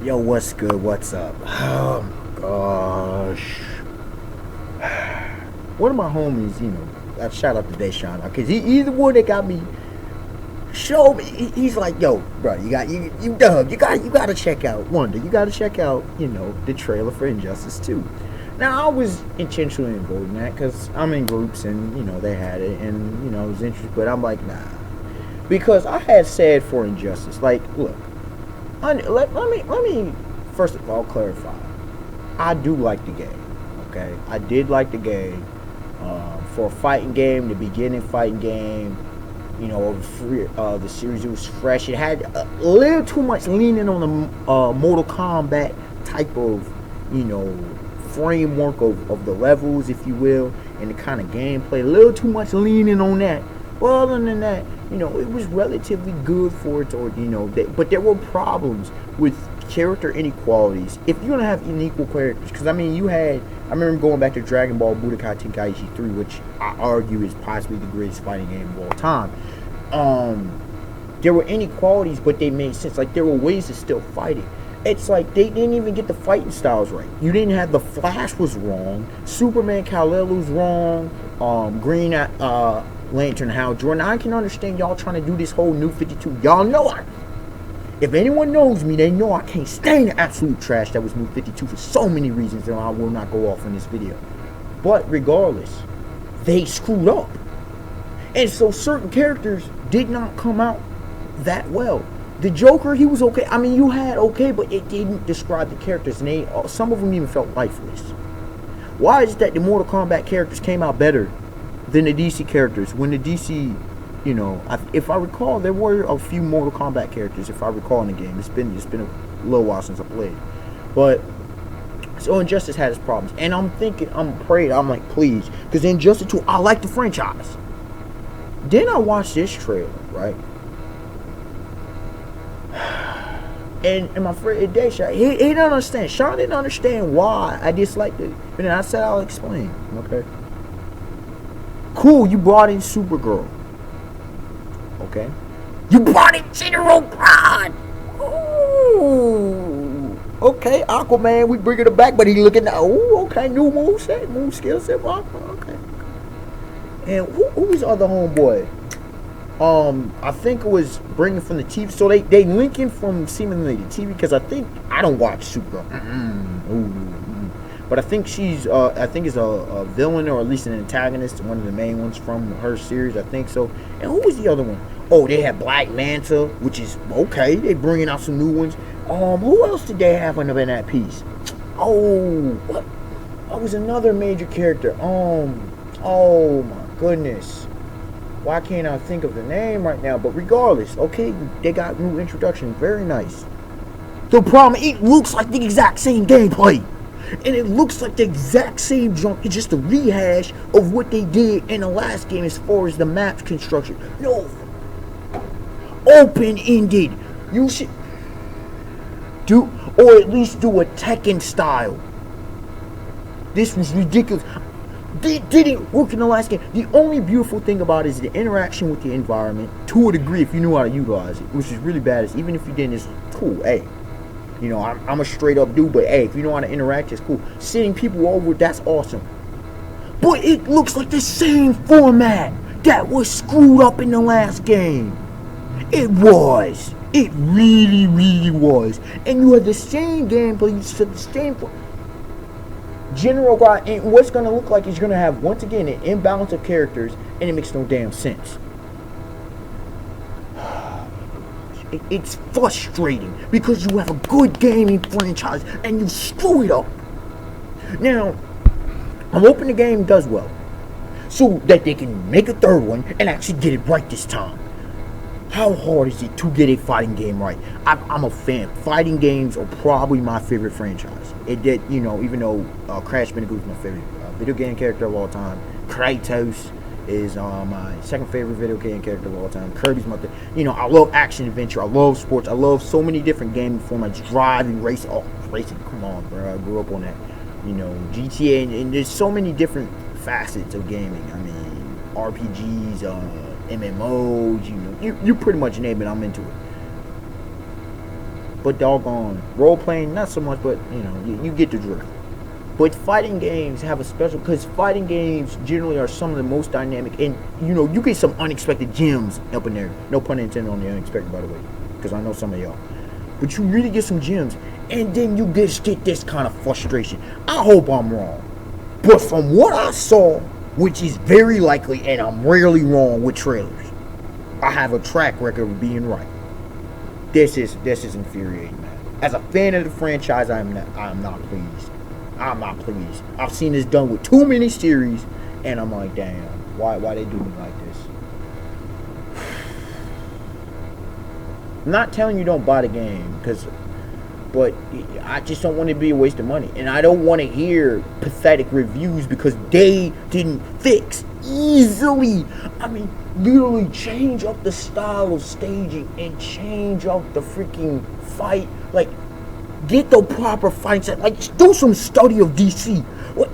Yo, what's good? What's up? Oh my gosh. One of my homies, shout out to Deshaun, because he's the one that got me. Show me. He's like, yo, bro, Doug, you gotta check out Wonder. You gotta check out, the trailer for Injustice 2. Now I was intentionally involved in that because I'm in groups and they had it and I was interested, but I'm like, nah, because I had said for Injustice, like, look. Let me first of all clarify. I do like the game. Okay, I did like the game. For a fighting game, the beginning fighting game, the series, it was fresh. It had a little too much leaning on the Mortal Kombat type of framework of the levels, if you will, and the kind of gameplay. A little too much leaning on that. Well, other than that, it was relatively good for its, but there were problems with character inequalities. If you're gonna have unequal characters, because I remember going back to Dragon Ball Budokai Tenkaichi 3, which I argue is possibly the greatest fighting game of all time. There were inequalities, but they made sense. Like, there were ways to still fight it. It's like they didn't even get the fighting styles right. You didn't have the Flash was wrong. Superman Kal-El was wrong. Green Lantern Hal Jordan. I can understand y'all trying to do this whole New 52. Y'all know if anyone knows me, they know I can't stand the absolute trash that was New 52 for so many reasons that I will not go off in this video. But regardless, they screwed up. And so certain characters did not come out that well. The Joker, he was okay. I mean, you had okay, but it didn't describe the characters, and some of them even felt lifeless. Why is it that the Mortal Kombat characters came out better than the DC characters? When the DC, if I recall, there were a few Mortal Kombat characters, if I recall, in the game. It's been a little while since I played. But, so Injustice had its problems. And I'm praying, I'm like, please. Because Injustice 2, I like the franchise. Then I watched this trailer, right? And my friend Deshaun, he didn't understand. Sean didn't understand why I disliked it. But then I said I'll explain. Okay. Cool, you brought in Supergirl. Okay. You brought in General Grodd. Ooh. Okay, Aquaman, we bringing it back, but he looking now. Ooh, okay, new move skill set. Okay. And who was the other homeboy? I think it was bringing from the TV. So they linking from seemingly the TV, because I don't watch Supergirl. But I think she's I think is a villain, or at least an antagonist, one of the main ones from her series. I think so. And who was the other one? Oh, they had Black Manta, which is okay. They bringing out some new ones. Who else did they have in that piece? Oh, what? Oh, was another major character. Oh my goodness. Why can't I think of the name right now? But regardless, okay, they got new introduction. Very nice. The problem, it looks like the exact same gameplay. And it looks like the exact same jump. It's just a rehash of what they did in the last game as far as the map construction. No. Open-ended. You should do, or at least do a Tekken style. This was ridiculous. It didn't work in the last game. The only beautiful thing about it is the interaction with the environment, to a degree, if you knew how to utilize it, which is really bad. Is even if you didn't, it's cool. Hey, I'm a straight up dude, but hey, if you know how to interact, it's cool. Sending people over, that's awesome. But it looks like the same format that was screwed up in the last game. It was. It really, really was. And you had the same gameplay, you said the same. General Grodd, and what's going to look like is you're going to have, once again, an imbalance of characters, and it makes no damn sense. It's frustrating because you have a good gaming franchise and you screw it up. Now, I'm hoping the game does well so that they can make a third one and actually get it right this time. How hard is it to get a fighting game right? I'm a fan. Fighting games are probably my favorite franchise. It did, even though Crash Bandicoot is my favorite video game character of all time. Kratos is my second favorite video game character of all time. Kirby's my I love action adventure. I love sports. I love so many different gaming formats. Driving, racing. Oh, racing. Come on, bro. I grew up on that. GTA, and there's so many different facets of gaming. I mean, RPGs, MMOs, you pretty much name it, I'm into it. but doggone role playing not so much. But you know, you get the drift. But fighting games have a special, because fighting games generally are some of the most dynamic, and you know you get some unexpected gems up in there. No pun intended on the unexpected, by the way, because I know some of y'all. But you really get some gems, and then you just get this kind of frustration. I hope I'm wrong, but from what I saw, which is very likely, and I'm rarely wrong with trailers, I have a track record of being right. This is infuriating, man. As a fan of the franchise, I am not pleased. I'm not pleased. I've seen this done with too many series, and I'm like, damn, why they do me like this? I'm not telling you don't buy the game, but I just don't want it to be a waste of money, and I don't want to hear pathetic reviews because they didn't fix easily. I mean, literally change up the style of staging and change up the freaking fight, like. Get the proper fight set. Like, do some study of DC. What?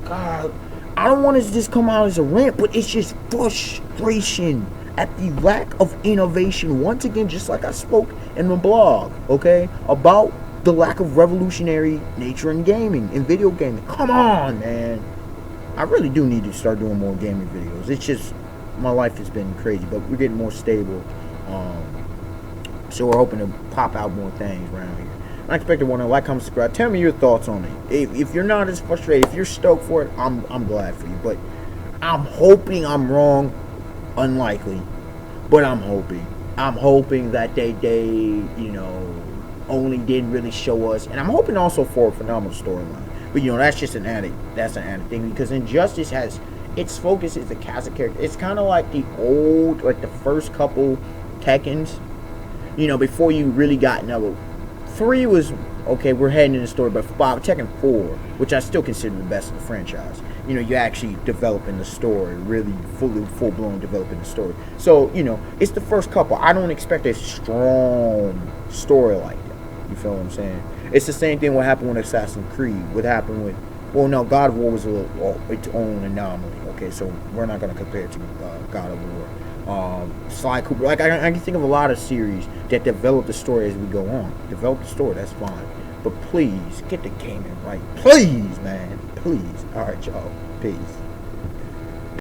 God, I don't want to just come out as a rant, but it's just frustration at the lack of innovation. Once again, just like I spoke in the blog, okay, about the lack of revolutionary nature in gaming, in video gaming. Come on, man. I really do need to start doing more gaming videos. It's just, my life has been crazy, but we're getting more stable. So we're hoping to pop out more things around here. I expect one to like, comment, subscribe. Tell me your thoughts on it. If you're not as frustrated, if you're stoked for it, I'm glad for you. But I'm hoping I'm wrong. Unlikely, but I'm hoping. I'm hoping that they you know only didn't really show us, and I'm hoping also for a phenomenal storyline. But you know that's just an added thing, because Injustice has its focus is the cast of characters. It's kind of like the old, like the first couple Tekkens. You know, before you really got number 3 was okay. We're heading in the story, but Tekken 4, which I still consider the best of the franchise. You know, you're actually developing the story, really full blown developing the story. So you know, it's the first couple. I don't expect a strong story like that. You feel what I'm saying? It's the same thing what happened with Assassin's Creed. What happened with God of War was its own anomaly. Okay, so we're not gonna compare it to God of War. Sly Cooper, like I can think of a lot of series that develop the story as we go on. Develop the story, that's fine, but please get the gaming right. Please, man, please. All right, y'all. Peace.